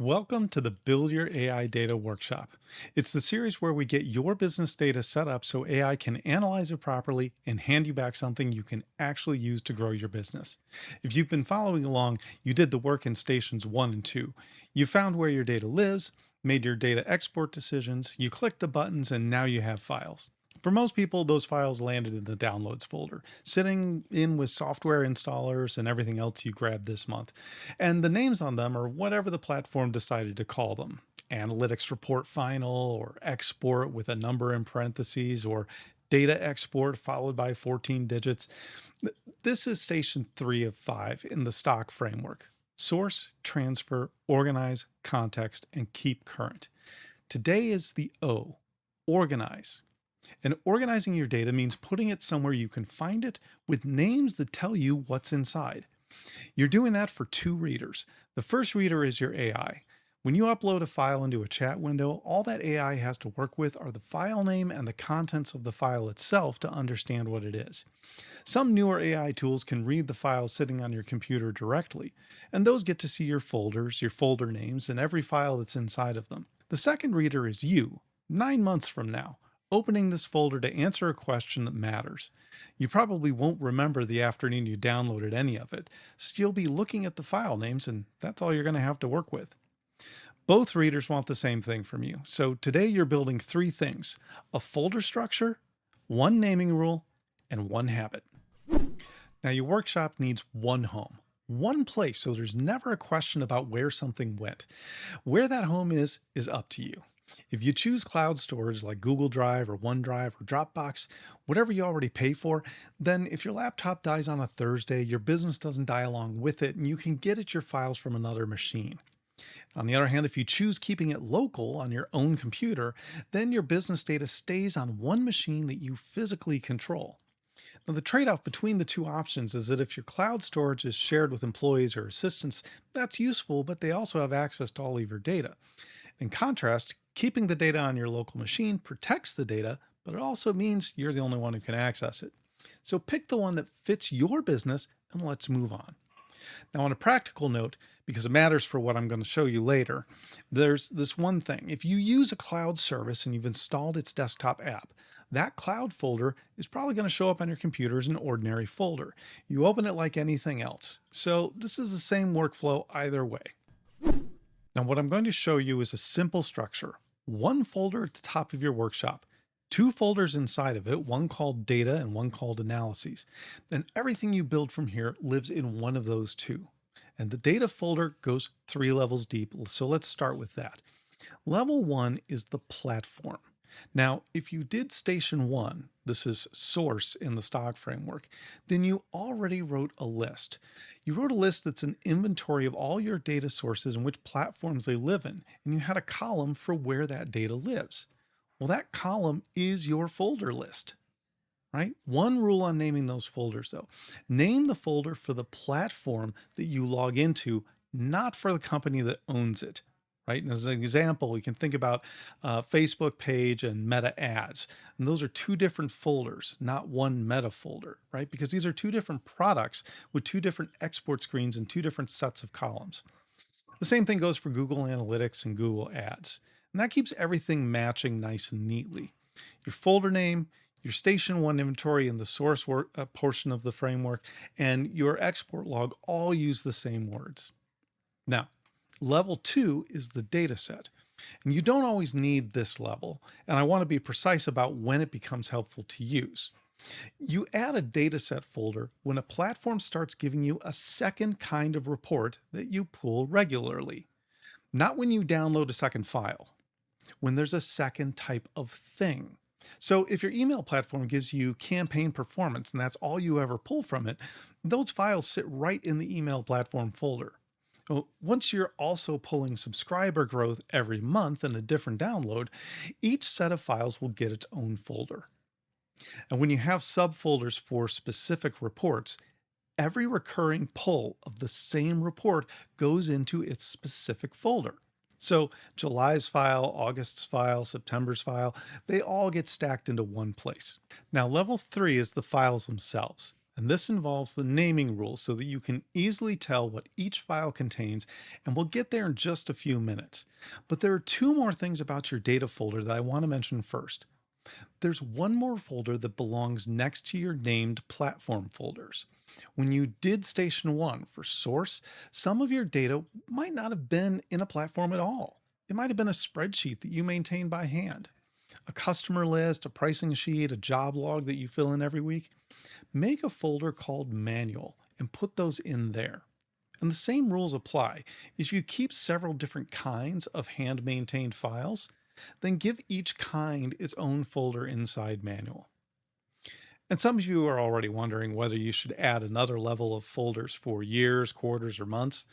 Welcome to the Build Your AI Data Workshop. It's the series where we get your business data set up so AI can analyze it properly and hand you back something you can actually use to grow your business. If you've been following along, you did the work in stations 1 and 2. You found where your data lives, made your data export decisions, you clicked the buttons, and now you have files. For most people, those files landed in the downloads folder, sitting in with software installers and everything else you grabbed this month. And the names on them are whatever the platform decided to call them. Analytics report final, or export with a number in parentheses, or data export followed by 14 digits. This is station 3 of 5 in the stock framework. Source, transfer, organize, context, and keep current. Today is the O, organize. And organizing your data means putting it somewhere you can find it with names that tell you what's inside. You're doing that for two readers. The first reader is your AI. When you upload a file into a chat window, all that AI has to work with are the file name and the contents of the file itself to understand what it is. Some newer AI tools can read the files sitting on your computer directly, and those get to see your folders, your folder names, and every file that's inside of them. The second reader is you, 9 months from now, opening this folder to answer a question that matters. You probably won't remember the afternoon you downloaded any of it, so you'll be looking at the file names, and that's all you're going to have to work with. Both readers want the same thing from you. So today you're building three things: a folder structure, one naming rule, and one habit. Now, your workshop needs one home, one place, so there's never a question about where something went. Where that home is up to you. If you choose cloud storage like Google Drive or OneDrive or Dropbox, whatever you already pay for, then if your laptop dies on a Thursday, your business doesn't die along with it, and you can get at your files from another machine. On the other hand, if you choose keeping it local on your own computer, then your business data stays on one machine that you physically control. Now, the trade off between the two options is that if your cloud storage is shared with employees or assistants, that's useful, but they also have access to all of your data. In contrast, keeping the data on your local machine protects the data, but it also means you're the only one who can access it. So pick the one that fits your business and let's move on. Now, on a practical note, because it matters for what I'm going to show you later, there's this one thing. If you use a cloud service and you've installed its desktop app, that cloud folder is probably going to show up on your computer as an ordinary folder. You open it like anything else. So this is the same workflow either way. Now, what I'm going to show you is a simple structure. One folder at the top of your workshop, two folders inside of it, one called data and one called analyses. And everything you build from here lives in one of those two. And the data folder goes 3 levels deep. So let's start with that. Level 1 is the platform. Now, if you did station 1, this is source in the stock framework, then you already wrote a list. You wrote a list that's an inventory of all your data sources and which platforms they live in, and you had a column for where that data lives. Well, that column is your folder list, right? One rule on naming those folders, though: name the folder for the platform that you log into, not for the company that owns it. Right. And as an example, we can think about Facebook page and meta ads. And those are two different folders, not one meta folder, right? Because these are two different products with two different export screens and two different sets of columns. The same thing goes for Google Analytics and Google Ads. And that keeps everything matching nice and neatly. Your folder name, your station 1 inventory in the source portion of the framework, and your export log all use the same words. Now, level 2 is the data set. And you don't always need this level, and I want to be precise about when it becomes helpful to use. You add a dataset folder when a platform starts giving you a second kind of report that you pull regularly. Not when you download a second file, when there's a second type of thing. So if your email platform gives you campaign performance and that's all you ever pull from it, those files sit right in the email platform folder. Once you're also pulling subscriber growth every month in a different download, each set of files will get its own folder. And when you have subfolders for specific reports, every recurring pull of the same report goes into its specific folder. So July's file, August's file, September's file, they all get stacked into one place. Now, level 3 is the files themselves. And this involves the naming rules so that you can easily tell what each file contains, and we'll get there in just a few minutes. But there are two more things about your data folder that I want to mention first. There's one more folder that belongs next to your named platform folders. When you did Station 1 for source, some of your data might not have been in a platform at all. It might have been a spreadsheet that you maintain by hand, a customer list, a pricing sheet, a job log that you fill in every week. Make a folder called manual and put those in there. And the same rules apply. If you keep several different kinds of hand maintained files, then give each kind its own folder inside manual. And some of you are already wondering whether you should add another level of folders for years, quarters, or months.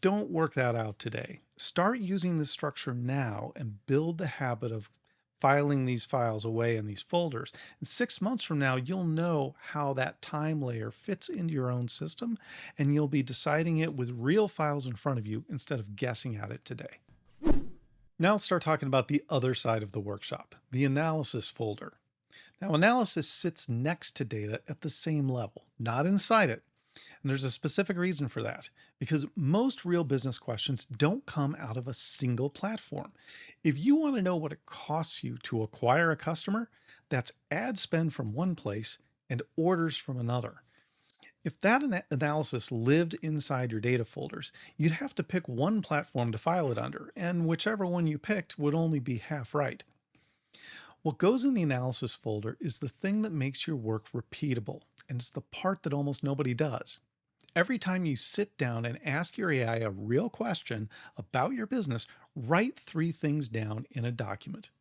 Don't work that out today. Start using this structure now and build the habit of filing these files away in these folders. And 6 months from now, you'll know how that time layer fits into your own system, and you'll be deciding it with real files in front of you instead of guessing at it today. Now let's start talking about the other side of the workshop, the analysis folder. Now, analysis sits next to data at the same level, not inside it. And there's a specific reason for that, because most real business questions don't come out of a single platform. If you want to know what it costs you to acquire a customer, that's ad spend from one place and orders from another. If that analysis lived inside your data folders, you'd have to pick one platform to file it under, and whichever one you picked would only be half right. What goes in the analysis folder is the thing that makes your work repeatable, and it's the part that almost nobody does. Every time you sit down and ask your AI a real question about your business, write three things down in a document: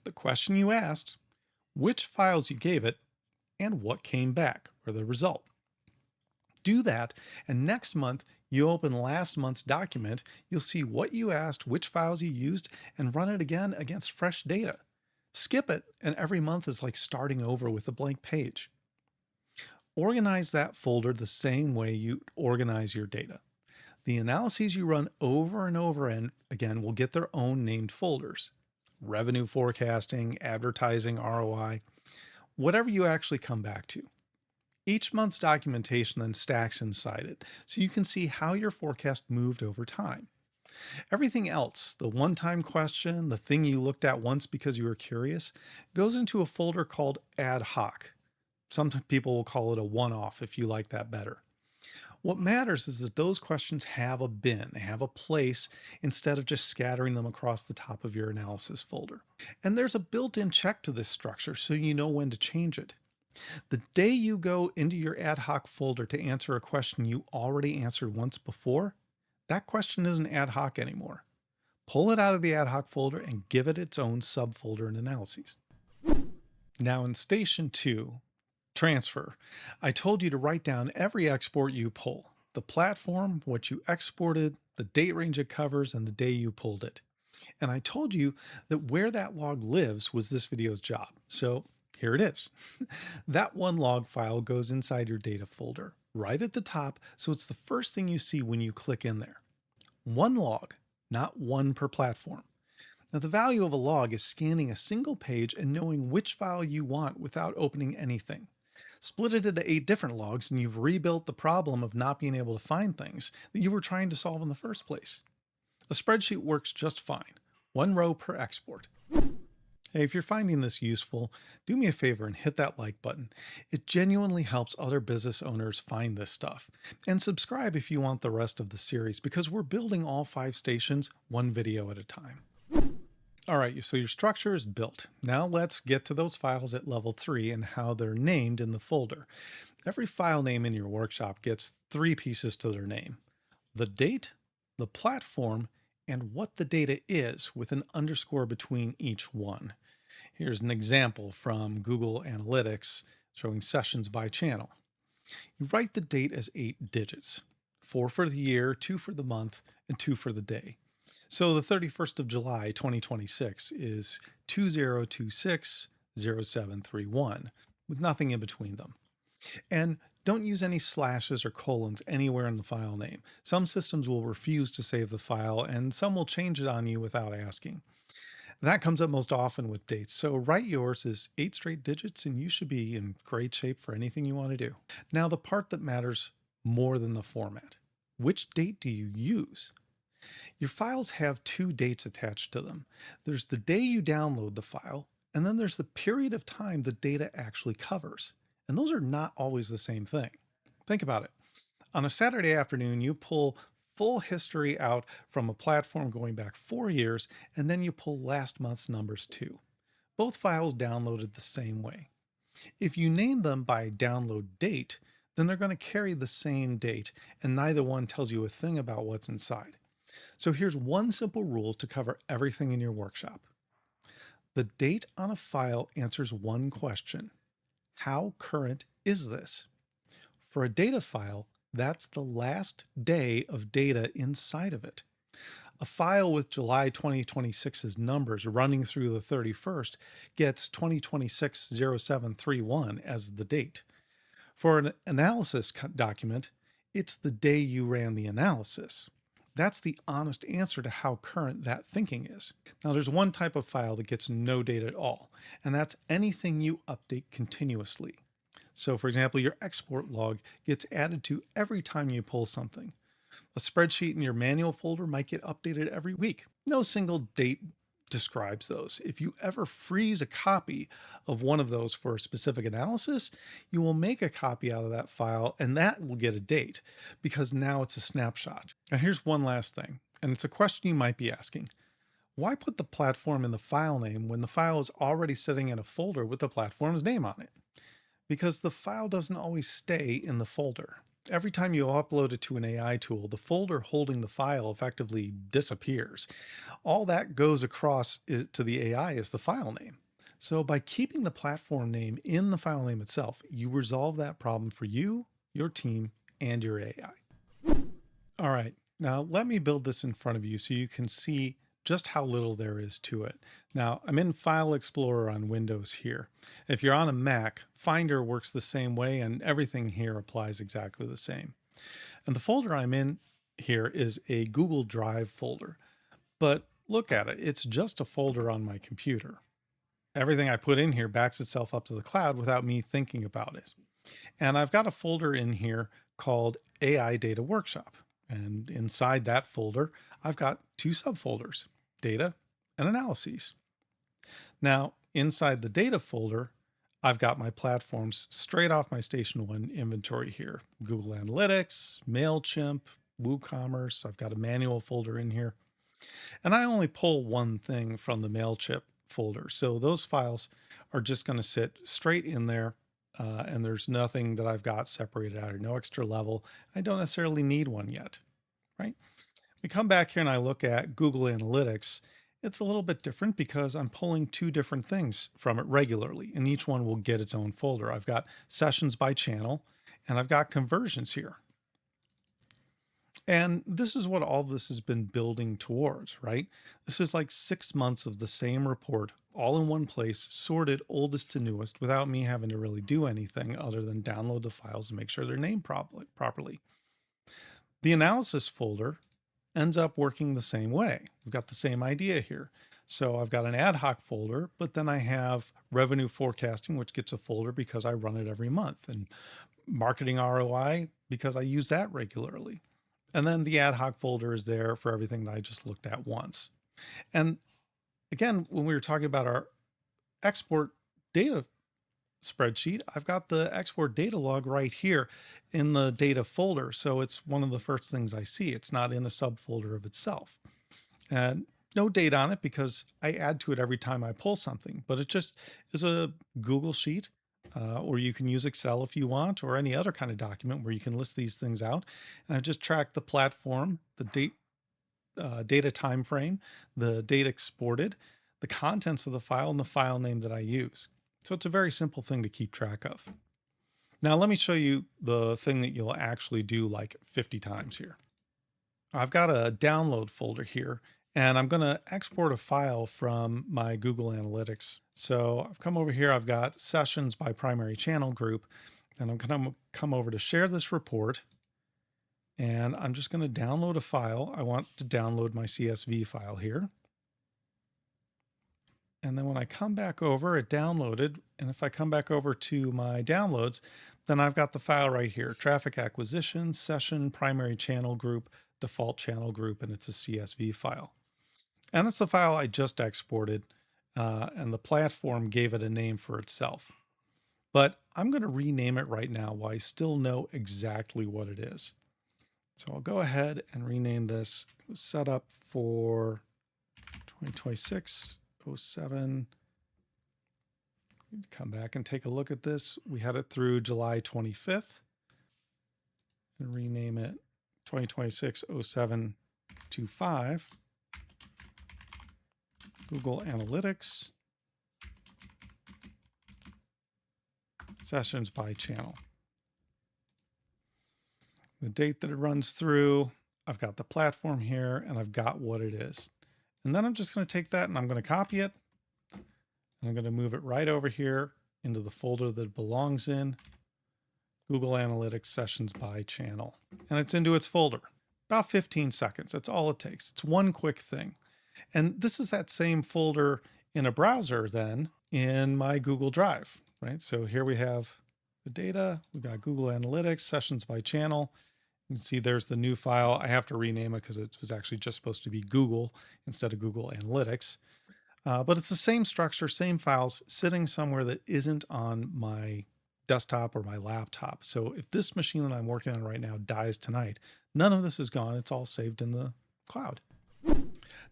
the question you asked, which files you gave it, and what came back, or the result. Do that, and next month you open last month's document, you'll see what you asked, which files you used, and run it again against fresh data. Skip it, and every month is like starting over with a blank page. Organize that folder the same way you organize your data. The analyses you run over and over and again will get their own named folders. Revenue forecasting, advertising, ROI, whatever you actually come back to. Each month's documentation then stacks inside it, so you can see how your forecast moved over time. Everything else, the one-time question, the thing you looked at once because you were curious, goes into a folder called ad hoc. Some people will call it a one-off if you like that better. What matters is that those questions have a bin, they have a place, instead of just scattering them across the top of your analysis folder. And there's a built-in check to this structure so you know when to change it. The day you go into your ad hoc folder to answer a question you already answered once before, that question isn't ad hoc anymore. Pull it out of the ad hoc folder and give it its own subfolder and analyses. Now in Station 2, transfer, I told you to write down every export you pull, the platform, what you exported, the date range it covers, and the day you pulled it. And I told you that where that log lives was this video's job. So here it is. That one log file goes inside your data folder, right at the top, so it's the first thing you see when you click in there. One log, not one per platform. Now, the value of a log is scanning a single page and knowing which file you want without opening anything. Split it into 8 different logs and you've rebuilt the problem of not being able to find things that you were trying to solve in the first place. A spreadsheet works just fine, one row per export. Hey, if you're finding this useful, do me a favor and hit that like button. It genuinely helps other business owners find this stuff. And subscribe if you want the rest of the series, because we're building all 5 stations one video at a time. All right, so your structure is built. Now let's get to those files at level 3 and how they're named in the folder. Every file name in your workshop gets 3 pieces to their name: the date, the platform, and what the data is, with an underscore between each one. Here's an example from Google Analytics showing sessions by channel. You write the date as 8 digits, 4 for the year, 2 for the month, and 2 for the day. So the 31st of July, 2026 is 20260731 with nothing in between them. And don't use any slashes or colons anywhere in the file name. Some systems will refuse to save the file and some will change it on you without asking. That comes up most often with dates. So write yours as 8 straight digits and you should be in great shape for anything you want to do. Now, the part that matters more than the format. Which date do you use? Your files have two dates attached to them. There's the day you download the file, and then there's the period of time the data actually covers. And those are not always the same thing. Think about it. On a Saturday afternoon, you pull full history out from a platform going back 4 years, and then you pull last month's numbers too. Both files downloaded the same way. If you name them by download date, then they're going to carry the same date, and neither one tells you a thing about what's inside. So here's one simple rule to cover everything in your workshop. The date on a file answers one question: how current is this? For a data file, that's the last day of data inside of it. A file with July 2026's numbers running through the 31st gets 2026-0731 as the date. For an analysis document, it's the day you ran the analysis. That's the honest answer to how current that thinking is. Now, there's one type of file that gets no data at all, and that's anything you update continuously. So, for example, your export log gets added to every time you pull something. A spreadsheet in your manual folder might get updated every week. No single date describes those. If you ever freeze a copy of one of those for a specific analysis, you will make a copy out of that file and that will get a date because now it's a snapshot. Now, here's one last thing, and it's a question you might be asking. Why put the platform in the file name when the file is already sitting in a folder with the platform's name on it? Because the file doesn't always stay in the folder. Every time you upload it to an AI tool, the folder holding the file effectively disappears. All that goes across to the AI is the file name. So by keeping the platform name in the file name itself, you resolve that problem for you, your team, and your AI. All right, now let me build this in front of you so you can see just how little there is to it. Now, I'm in File Explorer on Windows here. If you're on a Mac, Finder works the same way and everything here applies exactly the same. And the folder I'm in here is a Google Drive folder, but look at it, it's just a folder on my computer. Everything I put in here backs itself up to the cloud without me thinking about it. And I've got a folder in here called AI Data Workshop. And inside that folder, I've got two subfolders: data and analyses. Now, inside the data folder, I've got my platforms straight off my Station 1 inventory here: Google Analytics, MailChimp, WooCommerce. I've got a manual folder in here. And I only pull one thing from the MailChimp folder. So those files are just going to sit straight in there. And there's nothing that I've got separated out, or no extra level. I don't necessarily need one yet, right? We come back here and I look at Google Analytics. It's a little bit different because I'm pulling two different things from it regularly, and each one will get its own folder. I've got sessions by channel, and I've got conversions here. And this is what all this has been building towards, right? This is like 6 months of the same report, all in one place, sorted oldest to newest, without me having to really do anything other than download the files and make sure they're named properly. The analysis folder ends up working the same way. We've got the same idea here. So I've got an ad hoc folder, but then I have revenue forecasting, which gets a folder because I run it every month, and marketing ROI because I use that regularly. And then the ad hoc folder is there for everything that I just looked at once. And again, when we were talking about our export data spreadsheet, I've got the export data log right here in the data folder. So it's one of the first things I see. It's not in a subfolder of itself. And no date on it because I add to it every time I pull something, but it just is a Google sheet. Or you can use Excel if you want, or any other kind of document where you can list these things out. And I've just tracked the platform, the date, data time frame, the date exported, the contents of the file, and the file name that I use. So it's a very simple thing to keep track of. Now let me show you the thing that you'll actually do like 50 times here. I've got a download folder here, and I'm going to export a file from my Google Analytics. So I've come over here, I've got sessions by primary channel group, and I'm going to come over to share this report. And I'm just going to download a file. I want to download my CSV file here. And then when I come back over, it downloaded. And if I come back over to my downloads, then I've got the file right here, traffic acquisition, session, primary channel group, default channel group, and it's a CSV file. And it's the file I just exported, and the platform gave it a name for itself. But I'm going to rename it right now while I still know exactly what it is. So I'll go ahead and rename this. It was set up for 2026-07. Come back and take a look at this. We had it through July 25th and rename it 2026-07-25. Google Analytics, sessions by channel. The date that it runs through, I've got the platform here and I've got what it is. And then I'm just going to take that and I'm going to copy it. And I'm going to move it right over here into the folder that it belongs in, Google Analytics sessions by channel. And it's into its folder. About 15 seconds. That's all it takes. It's one quick thing. And this is that same folder in a browser then in my Google Drive, right? So here we have the data. We've got Google Analytics, sessions by channel. You can see there's the new file. I have to rename it because it was actually just supposed to be Google instead of Google Analytics. But it's the same structure, same files sitting somewhere that isn't on my desktop or my laptop. So if this machine that I'm working on right now dies tonight, none of this is gone. It's all saved in the cloud.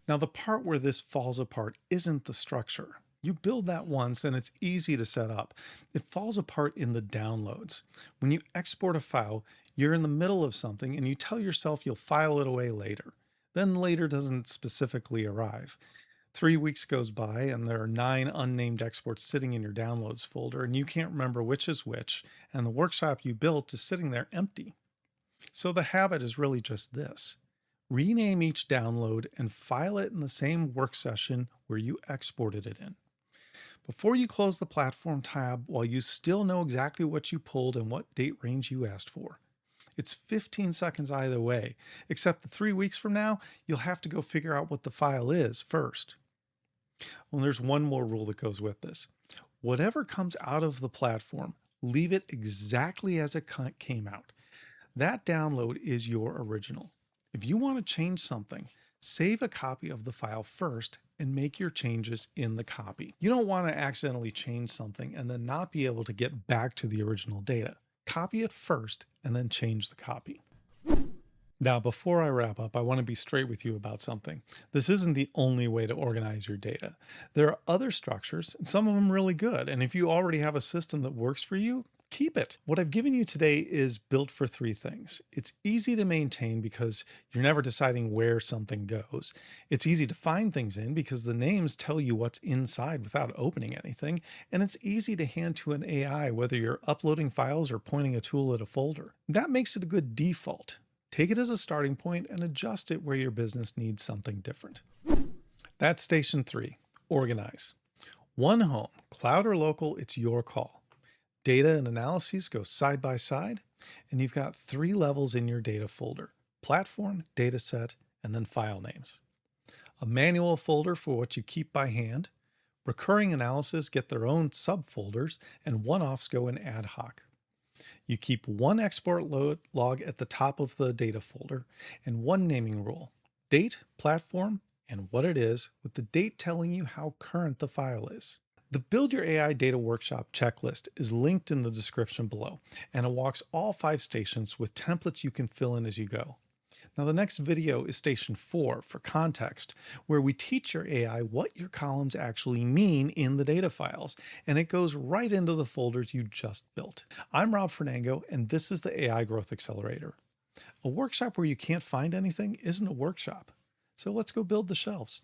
Now, the part where this falls apart isn't the structure. You build that once and it's easy to set up. It falls apart in the downloads. When you export a file, you're in the middle of something and you tell yourself you'll file it away later. Then later doesn't specifically arrive. 3 weeks goes by and there are 9 unnamed exports sitting in your downloads folder and you can't remember which is which, and the workshop you built is sitting there empty. So the habit is really just this. Rename each download and file it in the same work session where you exported it in. Before you close the platform tab, while you still know exactly what you pulled and what date range you asked for. It's 15 seconds either way, except that 3 weeks from now, you'll have to go figure out what the file is first. Well, there's one more rule that goes with this. Whatever comes out of the platform, leave it exactly as it came out. That download is your original. If you want to change something, save a copy of the file first and make your changes in the copy. You don't want to accidentally change something and then not be able to get back to the original data. Copy it first and then change the copy. Now, before I wrap up, I want to be straight with you about something. This isn't the only way to organize your data. There are other structures, and some of them really good. And if you already have a system that works for you, keep it. What I've given you today is built for 3 things. It's easy to maintain because you're never deciding where something goes. It's easy to find things in because the names tell you what's inside without opening anything. And it's easy to hand to an AI whether you're uploading files or pointing a tool at a folder. That makes it a good default. Take it as a starting point and adjust it where your business needs something different. That's station 3, organize. One home, cloud or local, it's your call. Data and analyses go side by side, and you've got 3 levels in your data folder: platform, dataset, and then file names. A manual folder for what you keep by hand. Recurring analysis get their own subfolders, and one-offs go in ad hoc. You keep one export log at the top of the data folder and one naming rule: date, platform, and what it is, with the date telling you how current the file is. The Build Your AI Data Workshop checklist is linked in the description below, and it walks all 5 stations with templates you can fill in as you go. Now, the next video is station 4 for context, where we teach your AI what your columns actually mean in the data files, and it goes right into the folders you just built. I'm Rob Fornango, and this is the AI Growth Accelerator. A workshop where you can't find anything isn't a workshop. So let's go build the shelves.